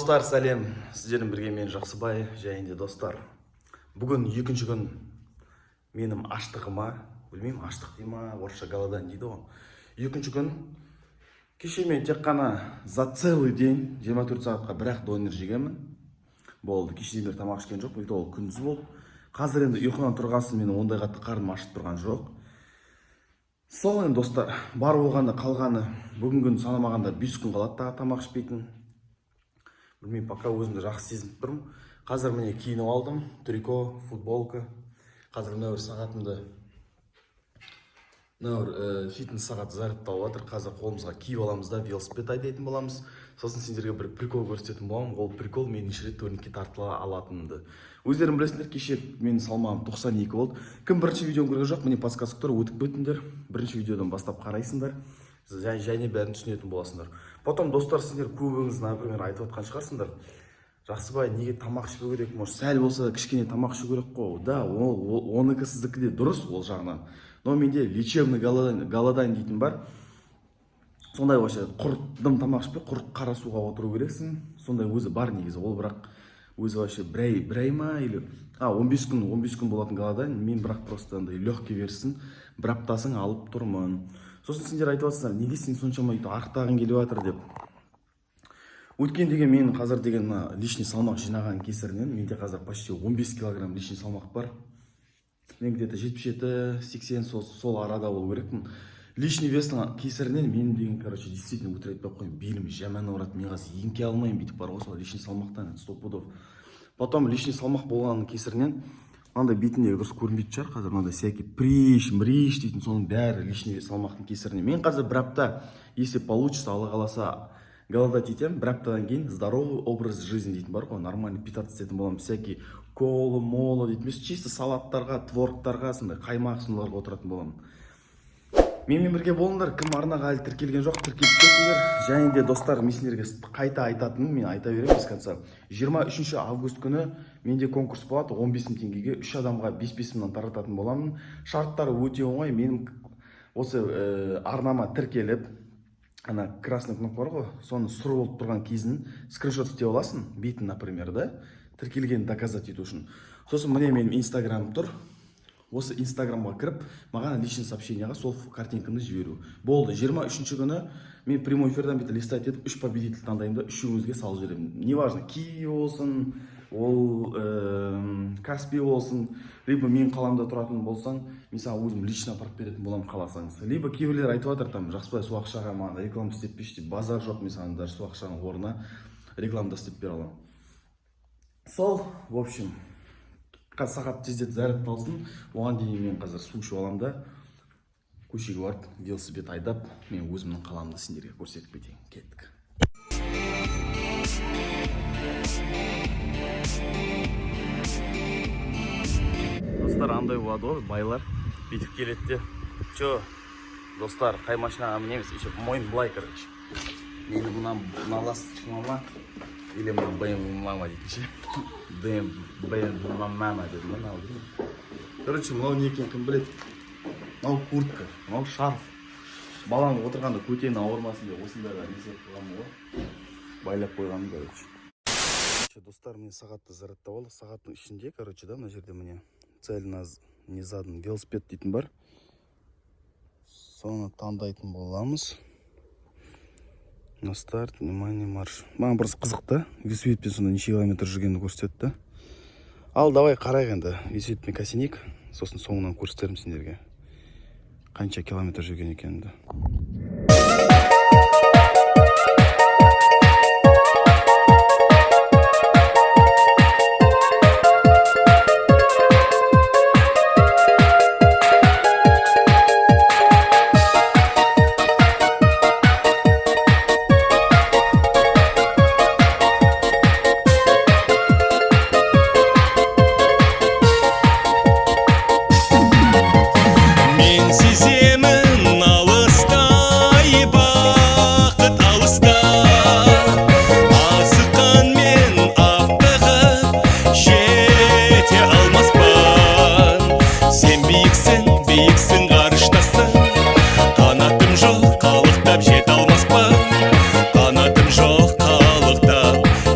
достар, сәлем. Сіздердің бірге мен Жақсыбай және достар. Бүгін екінші күн менің аштығыма, білмеймін, аштық дей ма, орысша голодан дейді ғой. Екінші күн кеше мен тек қана за целый день 24 сағатқа бір-ақ донер жегенмін. Болды, кешеден бері тамақ ішкен жоқ, ол күндіз болды. Қазір енді ұйқыдан тұрғасын менің ондай қатты қарным ашып тұрған жоқ. Сол енді достар, бар болғанда қалғаны бүгін күн санамағанда 5 күн қалады тағы тамақ ішпейтін. Білмеймін, пока өзімді жақсы сезініп тұрмын. Қазір міне киініп алдым, трико, футболка. Қазір мына сағатымды, фитнес сағаты зарядталып жатыр. Қазір қолымызға киіп аламыз да велосипед айдайтын боламыз. Сосын сендерге бір прикол көрсететін боламын. Ол прикол мен неше рет турникке тартыла алатынымды. Өздерің білесіңдер, кеше менің салмағым 92 болды. Кім бірінші видеоны көрген жоқ, міне подкастқа өтіп өтіңдер. Бірінші видеодан бастап қарайсыңдар. Және бәрін түсінетін боласыңдар. Потом достар, сендер көбіңіз, например, айтып отқан шығарсыңдар. Жақсыбай, неге тамақ ішпеу керек? Может, сәл болса кішкене тамақ ішу керек қой. Да, оныкі сіздікі де дұрыс ол жағынан. Но менде лечебный голодание дейтін бар. Сондай вообще құртым тамақ ішпей, құрт қара суға отыру керексің. Сондай өзі бар негізі. Ол бірақ өзі вообще бір ай ма или 15 күн болатын голодание. Мен бірақ просто легкий версін бір аптасын алып тұрмын. Сосын сендер айтып жатсыңдар, неге сен соншама арықтағың келіп жатыр деп. Өткен деген мен қазір деген лишний салмақ жинаған кесірінен менде қазір почти 15 килограмм лишний салмақ бар. Мен где-то 77-80 сол арада болу керекпін. Лишний вестің кесірінен мен деген, короче, действительно өтірік айтпай қоймын, белім жаман ауырады. Мен қазір еңке алмаймын бүйтіп бар ғой, сол лишний салмақтан 100 пудов. Потом лишний салмақ болғанның кесірінен мынандай бетіндегі дұрыс көрінбейтін шығар, қазір мынандай всякий приш, мриш дейтін соның бәрі лишний салмақтың кесірінен. Мен қазір бір апта, если получится, Алла қаласа, голодать етемін, бір аптадан кейін здоровый образ жизни дейтін бар ғой, нормальный питаться ететін боламын, всякий колы, молы дейтін, чисто салаттарға, творогтарға, сондай қаймақ сондайларға отыратын боламын. Менімен бірге болыңдар, кім арнаға әлі тіркелген жоқ, тіркеліп кетіңдер. Және де достар, мен сендерге қайта айтатынын мен айта беремін без конца. 23 август күні менде конкурс болады, 15 000 теңгеге 3 адамға 5-5 мыңнан тарататын боламын. Шарттары өте оңай. Менің осы арнама тіркеліп, ана красный кнопка бар ғой, соны сұр болып тұрған кезін скриншот істеп аласың, бетін, например, да, тіркелген доказать ету үшін. Сосын міне менің инстаграм тұр. Осы инстаграмға кіріп, маған личный сообщениеға сол картинканы жіберу. Болды, 23 күні мен прямой эфирдан беті листать етіп, 3 победитель таңдаймын да, 3-іңізге салып жіберемін. Неважно, Киви болсын, ол Каспий болсын, либо мен қаламда тұратын болсаң, мен саған өзім лично апарып беретін боламын қаласаңыз. Либо кейбіреулер айтып жатыр, там, Жақсыбай сол ақшаға маған реклама істеп берші деп, базар жоқ, мен саған даже сол ақшаның орнына рекламада істеп бере аламын. Сол, в общем, сағат тездет зарядталсын, оған дейін мен қазір су ішіп аламын да, көшеге барып, велосипед айдап, мен өзімнің қаламды сендерге көрсетіп кетейін. Кеттік. Достар, андай болады ғой, байлар бүйтіп келеді де. Чо, достар, қай машинаға мінеміз, еще мойын былай, короче. Мені мына ласточкама ма, или мына BMW мама дейтінші. BMW мама деді, мынау деймін. Короче, мынау не екен кім біледі. Мынау куртка, мынау шарф. Балаң отырғанда көтені ауырмасын деп осындайға несеп қойғанмын ғой. Байлап қойғанмын, короче. Достар, мен сағатты зарядтап алдық. Сағаттың ішінде, короче, да, мына жерде міне цельно не задан велосипед дейтін бар. Соны таңдайтын боламыз. На старт, внимание, марш. Маған біріз қызықты. Велосипедпен сонда неше километр жүргенді көрсетті. Ал, давай қарайық енді. Велосипедпен кәсенейік. Сосын соңынан көрсетерім сендерге қанша километр жүрген екенімді.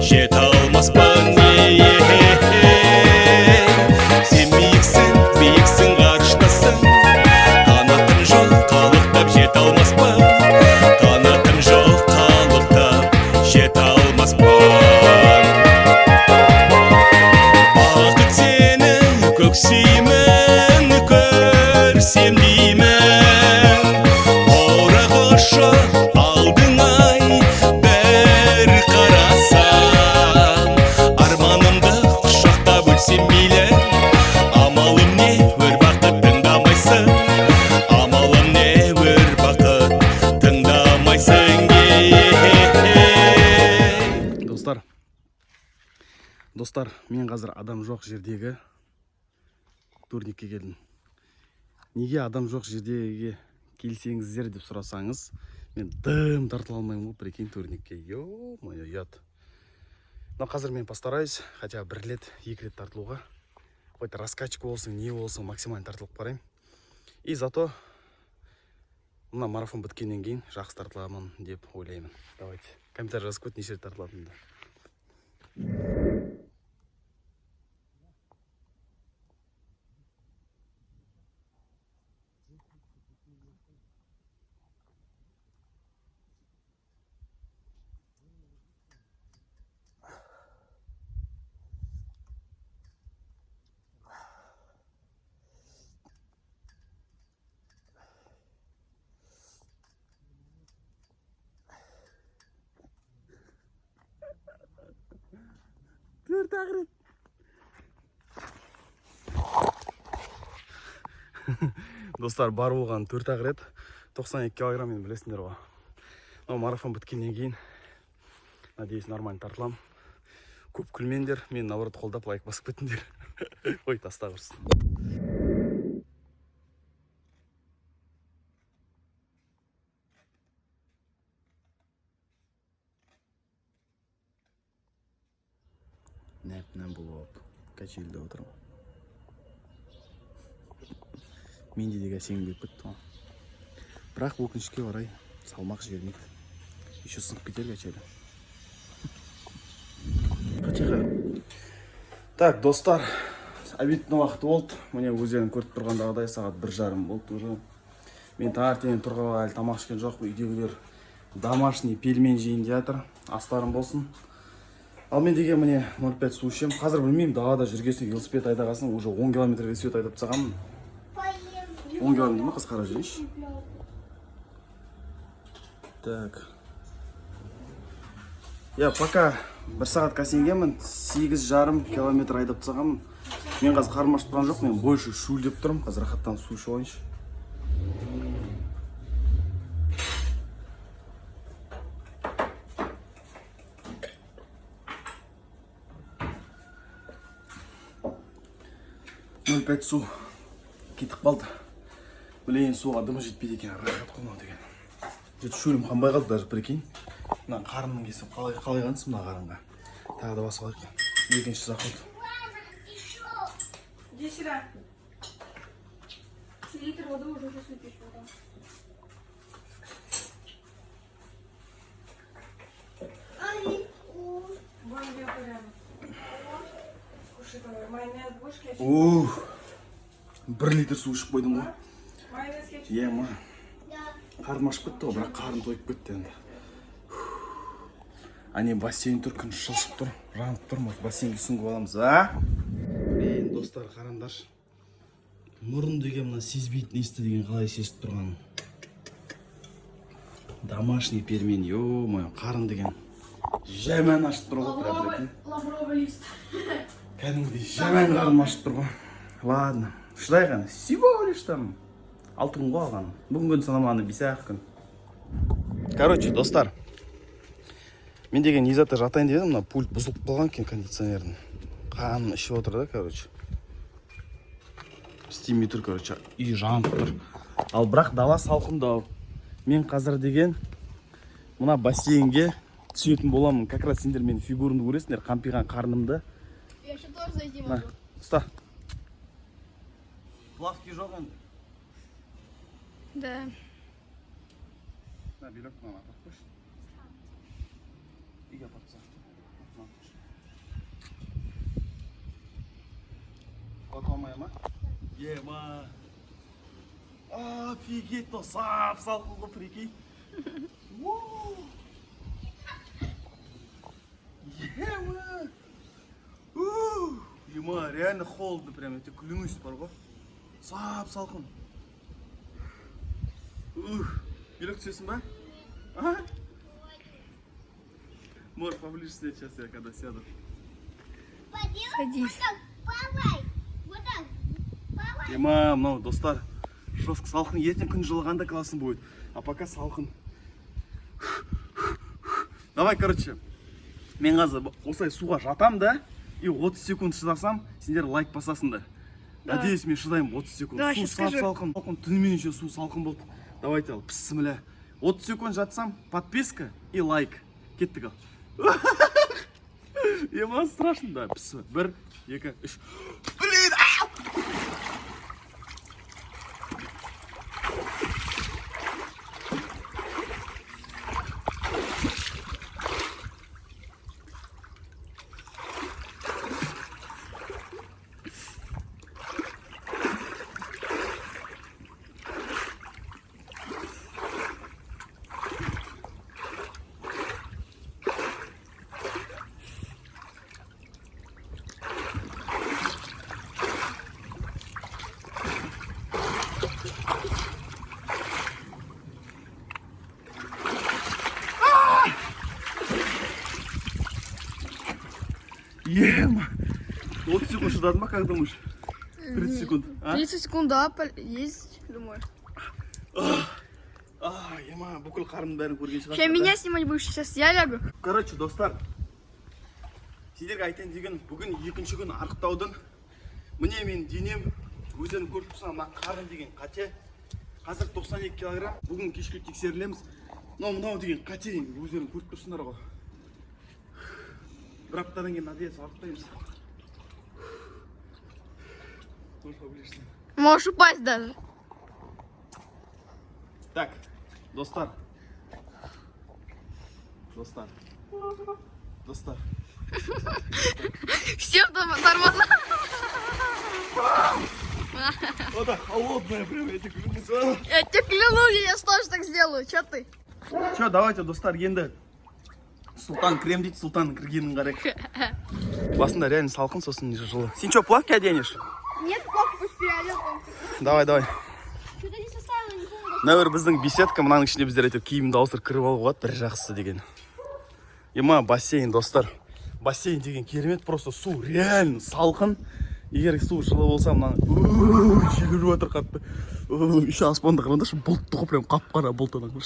Жет келем деймін. Орағышы алдыңай бір қарасам, арманымды құшақтап өлсем мейлі. Амалым не өр бақыт тыңдамайсың, амалым не өр бақыт тыңдамайсың. Достар, мен қазір адам жоқ жердегі турникке келдім. Неге адам жоқ жердегі келсеңіздер деп сұрасаңыз, мен дым тартыла алмаймын ғой, прикинь, турникке. Ё-моё, ұят. Но қазір мен постараюсь, хотя бір рет, екі рет тартылуға. Какой-то раскачка болсын, не болсын, максимально тартылып қарайым. И зато мына марафон біткеннен кейін жақсы тартыламын деп ойлаймын. Давайте, комментарий жазып қойып, неше рет тартылатынымды. Төрт ақ Достар, бар болған 4 ақ рет 92 килограмм, мен білесіңдер ғой. Но марафон біткеннен кейін, надеюсь, нормально тартылам. Көп күлмеңдер, мен наоборот қолдап лайк басып кетіңдер. Ой, таста құрсын. Нәп-нәм болып, качелде отырмын. Менде де сеңбек бітті. Бірақ өкінішке орай салмақ жібермейді. Еще сынып кетер качелі. Тихо. Так, достар, обедтің уақыты болды. Міне өздерің көріп тұрғандағыдай сағат 1:30 болды уже. Мен таңертең тұрғалы әлі тамақ ішкен жоқ. Үйдегілер домашний пельмен жейін деп жатыр. Астарым болсын. Ал мен деген міне 0,5 су ішем. Қазір білмеймін, далада жүргесін велосипед айдағасын, уже 10 километр велосипед айдап тастағанмын. 10 километр ма, қысқара жүрейінші. Так. Я пока 1 сағатқа сенгенмін, 8,5 километр айдап тастағанмын. Мен қазір қарным ашып тұрған жоқ, мен больше шөлдеп тұрмын. Қазір рахаттан су ішіп алайыншы. Пять су кетіп қалды. Білейін, суға дымы жетпейді екен, рахат қоймау деген. Жеті шөлім қанбай қалды, даже прикинь. Мына қарынның кесіп қалай қансың мына қарынға. Тағы да басып алайық. Екінші заход. Иди сюда. Литр воды уже сейчас выпьешь. Ух, 1 литр су ішіп қойдым ғой. Ема. Қарным ашып кетті ғой, бірақ қарым тойып кетті енді. Ане бассейн тұр, күн шылшып тұр, жанып тұр, бассейнге сүңгіп аламыз, а? Блин, достар, қараңдаршы. Мұрын деген мына сезбейтін есті деген қалай сезіп тұрған. Домашний пельмен, ё-моё, қарын деген жаман ашып тұр ғой. Лавровый лист. Кәдімгідей жаман қарым ашып тұр ғой. Ладно, шыдай ғана, всего лишь там 6 күн ғой алған. Бүгінгі санаманы 5-ақ күн. Короче, достар, мен деген изатта жатайын дедім, мына пульт бұзылып қалған екен кондиционердің. Қаным ішіп отыр да, короче. Істемей тұр, короче, үй жанып тұр. Ал бірақ дала салқындау. Мен қазір деген мына бассейнге түсетін боламын. Как раз сендер менің фигурымды көресіңдер, қампиған қарнымды. Я еще тоже зайти могу. Ұста. Плавки жоқ енді. Да. На, билет мама, подпишь. И я подсох. Потом моя ма? Ема. Офигеть, то сап салқынғы, прикинь. Ема. Ема, реально холодно прям, я тебе клянусь, бар ғой. Сап салқын. Үйрек түсесің ба? А? Можешь поближе сидеть, сейчас я когда сяду. Садись. Ема, мынау достар, жестко салқын, ертең күн жылығанда классын будет. А пока салқын. Давай, короче, мен қазір осылай суға жатам да, и 30 секунд шыдасам, сендер лайк басасыңдар. Надеюсь, мен шыдаймын 30 секунд. Давай, Су сейчас скажу. салқын. Түнімен еще су салқын болды. Давайте ал, піссімілі. 30 секунд жатсам, подписка и лайк. Кеттік ал. Ема, страшно, да, пісі. 1, 2, 3. Блин, Ема, 30 секунд шыдадың ба, как думаешь? 30 секунд, а? 30 секунд, да, есть, думаю. Ема, бүкіл қарымның бәрін көрген шығарсың. Сейчас меня снимать будешь, сейчас я лягу. Короче, достар, сендерге айтайын деген, бүгін екінші күн арықтаудың. Міне мен денем, өздерің көріп тұрсаң, мына қарын деген қате. Қазір 92 килограмм. Бүгін кешке тексерілеміз. Мынау деген қате деген, өздерің көріп тұрсыңдар ғой. Bir haftadan кейін надеюсь арықтаймыз. Можешь упасть даже. Так, достар. Достар. Все тормоза. Вода холодная, прям я тебе клянусь. Я тебе клянусь, я тоже так сделаю. Че ты? Че, давайте, достар, енді Султан крем дейді, Султан кіргенін қарайық. Басында реально салқын, сосын жылы. Сен что, плавки оденешь? Нет, плохо пусть переодел. Давай. Что-то не составило, не помню. Нәуір біздің беседка, мынаның ішінде біздер әйтеу киімді ауыстырып кіріп алуға болады, бір жақсысы деген. Ема, бассейн, достар. Бассейн деген керемет, просто су реально салқын. Егер су жылы болса, мынаны желіріп отыр қатты. Еще аспанды қараңдаршы, бұлтты ғой, прям қап-қара бұлт адам.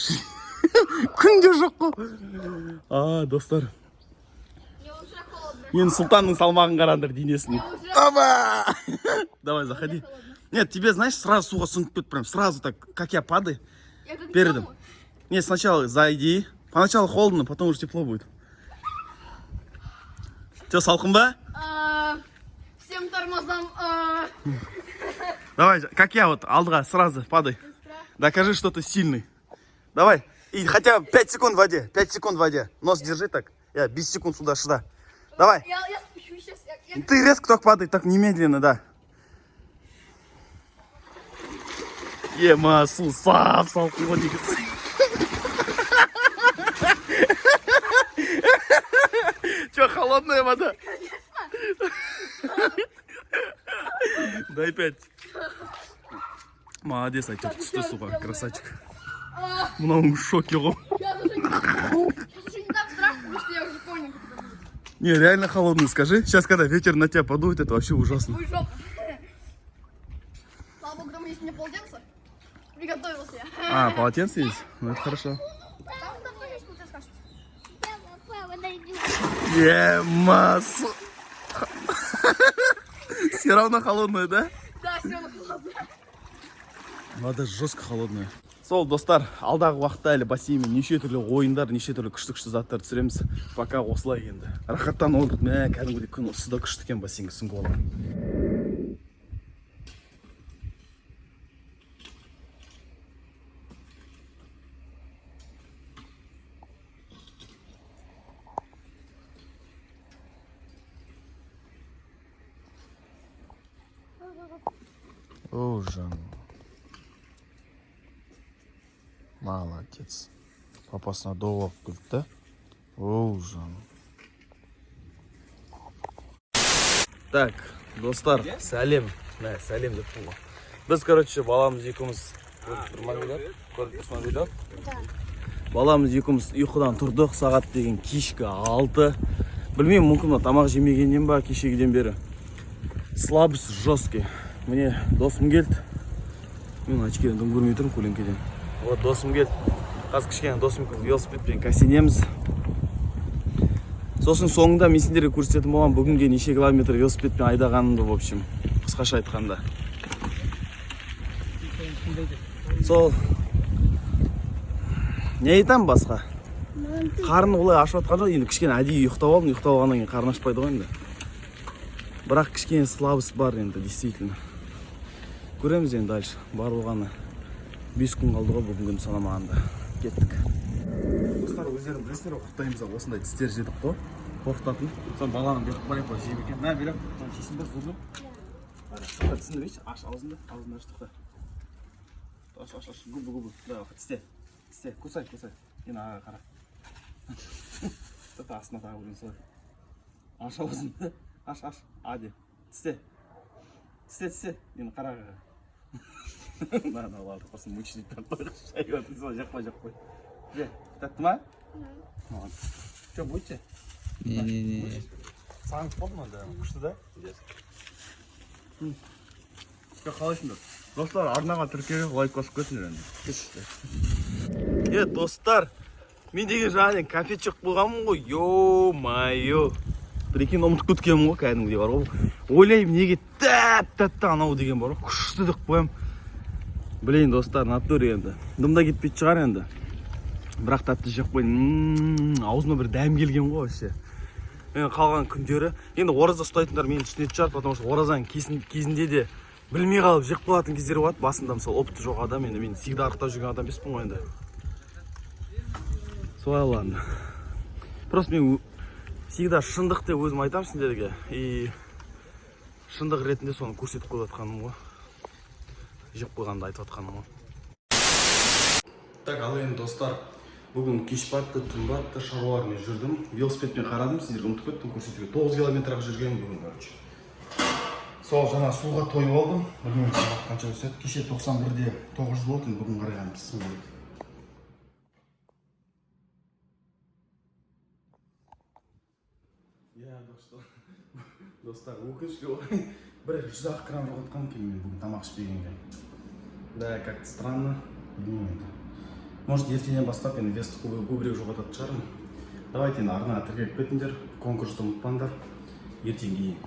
Күнде жоқ қой. Достар. Мне уже холодно. Енді Султанның салмағын қараңдар денесін. Оба! Давай, заходи. Нет, тебе, знаешь, сразу суға сүңгіп кет, прям сразу так, как я падай. Я как Передом. дома. Нет, сначала зайди. Поначалу холодно, потом уже тепло будет. Че, салқын ба? Всем тормозам. Давай, как я вот, алдыға сразу падай. Докажи, что ты сильный. Давай. И хотя бы 5 секунд в воде. 5 секунд в воде. Нос держи так. Я 10 секунд сюда. Давай. Я спущусь сейчас. Ты резко только падай, так немедленно, да. Ема, су сап, салқын ғой негізі. Че, холодная вода? Дай 5. Молодец, Айтер, что, сука, красавчик. Мынауың в шоке ғой. Сейчас уже не так страшно, потому что я уже понял. Не, реально холодный, скажи. Сейчас, когда ветер на тебя подует, это вообще ужасно. Ой, жопа. Слава богу, дома есть у меня полотенце. Приготовился я. Полотенце есть? Ну, это хорошо. Там давно есть полотенце, кажется. Ема, все равно холодная, да? Да, все холодно. Вода жестко холодная. Сол, достар, алдағы уақытта әлі бассейнмен неше түрлі ойындар, неше түрлі күшті заттар түсіреміз. Пока осылай енді. Рахаттан олдық, кәдімгідей күн осы да күшті екен бассейнге сүңгіп алған. О, жан. Молодец. Папасына доғып күлді, да? Оу, жан. Так, достар, сәлем. Сәлем деп тұлға. Біз, короче, баламыз екеуміз Баламыз екеуміз ұйқыдан тұрдық, сағат деген кешкі 6. Білмеймін, мүмкін тамақ жемегеннен ба кешегіден бері. Слабость жесткий. Міне досым келді. Мен очкеден дым көрмей тұрмын көлеңкеден. Вот досым келді. Қазір кішкене досым велосипедпен кәсенеміз. Сосын соңында мен сендерге көрсететін болған бүгінге неше километр велосипедпен айдағанымды, в общем, қысқаша айтқанда. Сол не айтам басқа? Қарны олай ашып атқан жоқ, енді кішкене әдейі ұйықтап алдым, ұйықтап алғаннан кейін қарны ашпайды ғой енді. Бірақ кішкене слабость бар енді, действительно. Көреміз енді дальше. Барлығаны 5 күн қалды ғой бүгінгі санамағанда. Кеттік. Достар, өздерің білесіздер ғой, құттаймыз осындай тістер жедік қой. Қорқытатын. Сон баланы беріп барайық қой, жеп екен. Мә, беріп, шешін бір зұрдым. Тісіңді бейші, аш аузынды, аузынды аштық та. Аш, губы. Да, тісте. Тісте, кусай. Енді аға қара. Тіпті астына тағы көрген солай. Аш аузынды. Аш. Аде. Тісте. Енді қара аға. Маған алады, қосын мучить тартпай. Шай өтін солай жақпай. Же, тәтті ма? Че, будете? Не. Сағынып қалды ма? Күшті да? Қалайсыңдар? Достар, арнаға тіркеуге лайк басып кетіңдер енді. Достар, мен деген жаңа кафе шығып болғанмын ғой. Йо-майо. Прикинь, ұмытып кеткенмін ғой, кәдімгідей бар ғой. Ойлаймын, неге тәп-тәтті анау деген бар ғой. Күшті деп қоям. Білейін достар, натуре енді. Дымда кетпейді шығар енді. Бірақ тәтті жеп қойын. Аузыма бір дәм келген ғой вообще. Мен қалған күндері, енді ораза ұстайтындар мені түсінетін шығар, потому что оразаның кезінде де білмей қалып жеп қалатын кездері болады. Басында мысалы опыты жоқ адам, енді мен всегда арықтап жүрген адам емеспін ғой енді. Солай ладно. Просто мен всегда шындық деп өзім айтамын сендерге. И шындық ретінде соны көрсетіп қойып жатқаным ғой. Жеп қойғанды айтып жатқаным ғой. Так, ал енді достар, бүгін кеш батты, түн батты, шаруалармен жүрдім. Велосипедпен қарадым, сендерге ұмытып кеттім көрсетуге. 9 километрға жүрген бүгін, короче. Сол жаңа суға тойып алдым. Білмеймін, сағат қанша өседі. Кеше 91-де 900 болды, бүгін қарайған пісім болды. Достар, өкінішке орай бір 100 грамм жоғалтқан екен мен бүгін тамақ ішпегенге. Да, как-то странно. Білмеймін енді. Может, ертеңнен бастап енді весті көбірек жоғалтатын шығармын. Давайте енді арнаға тіркеліп кетіңдер, конкурсты ұмытпаңдар. Ертең кейін.